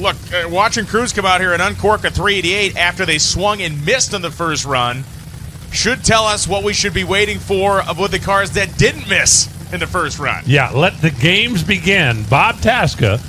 look, watching Cruz come out here and uncork a 388 after they swung and missed in the first run should tell us what we should be waiting for with the cars that didn't miss in the first run. Yeah, let the games begin. Bob Tasca,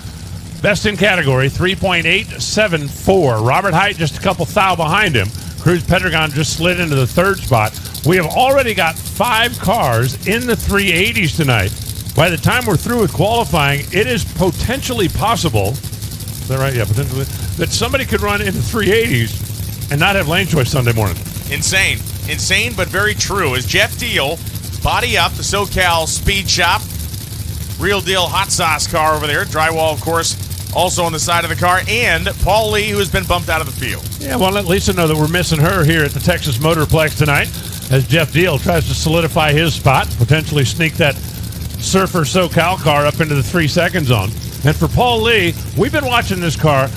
best in category, 3.874. Robert Height just a couple thou behind him. Cruz Pedregon just slid into the third spot. We have already got 5 cars in the 380s tonight. By the time we're through with qualifying, it is potentially possible, is that right? Yeah, potentially, that somebody could run into 380s and not have lane choice Sunday morning. Insane. Insane, but very true. As Jeff Diehl, body up, the SoCal Speed Shop, real deal hot sauce car over there. Drywall, of course, also on the side of the car. And Paul Lee, who has been bumped out of the field. Yeah, well, let Lisa know that we're missing her here at the Texas Motorplex tonight as Jeff Diehl tries to solidify his spot, potentially sneak that Surfer SoCal car up into the 3-second zone. And for Paul Lee, we've been watching this car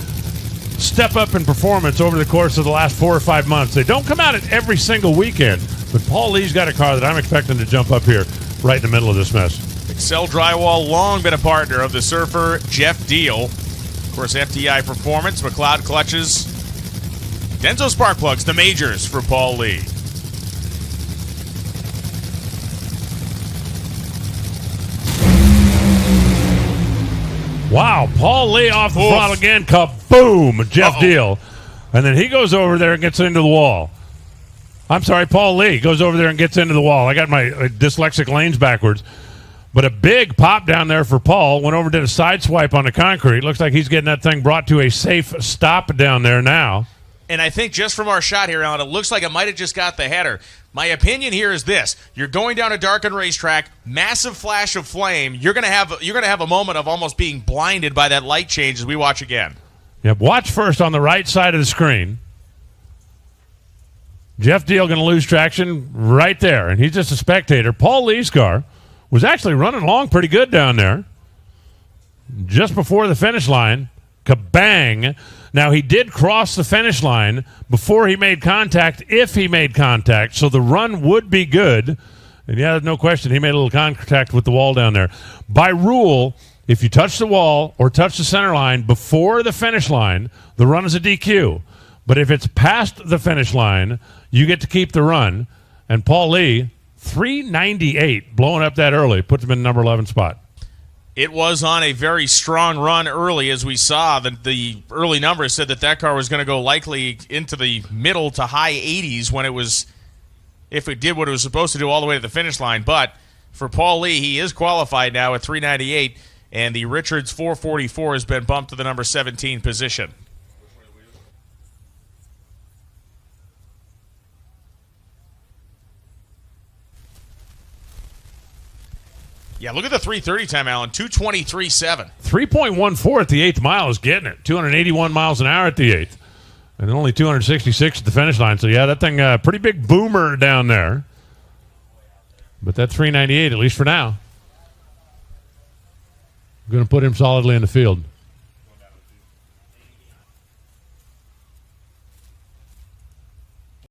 step up in performance over the course of the last 4 or 5 months. They don't come out at every single weekend, but Paul Lee's got a car that I'm expecting to jump up here right in the middle of this mess. Excel Drywall, long been a partner of the Surfer, Jeff Diehl. Of course, FTI Performance, McLeod Clutches, Denso Spark Plugs, the majors for Paul Lee. Wow, Paul Lee off the throttle again. Kaboom, Jeff Diehl. And then he goes over there and gets into the wall. I'm sorry, Paul Lee goes over there and gets into the wall. I got my dyslexic lanes backwards. But a big pop down there for Paul. Went over, did a side swipe on the concrete. Looks like he's getting that thing brought to a safe stop down there now. And I think just from our shot here, Alan, it looks like it might have just got the header. My opinion here is this: you're going down a darkened racetrack, massive flash of flame. You're gonna have a moment of almost being blinded by that light change as we watch again. Yep. Watch first on the right side of the screen. Jeff Diehl going to lose traction right there, and he's just a spectator. Paul Lee's car was actually running along pretty good down there. Just before the finish line, kabang. Now, he did cross the finish line before he made contact, if he made contact, so the run would be good. And, yeah, no question, he made a little contact with the wall down there. By rule, if you touch the wall or touch the center line before the finish line, the run is a DQ. But if it's past the finish line, you get to keep the run. And Paul Lee, 398, blowing up that early, puts him in the number 11 spot. It was on a very strong run early, as we saw. The early numbers said that car was going to go likely into the middle to high 80s when it was, if it did what it was supposed to do all the way to the finish line. But for Paul Lee, he is qualified now at 398, and the Richards 444 has been bumped to the number 17 position. Yeah, look at the 330 time, Alan. 2:23.7. 3.14 at the 8th mile is getting it. 281 miles an hour at the 8th. And only 266 at the finish line. So, yeah, that thing, pretty big boomer down there. But that 398, at least for now, going to put him solidly in the field.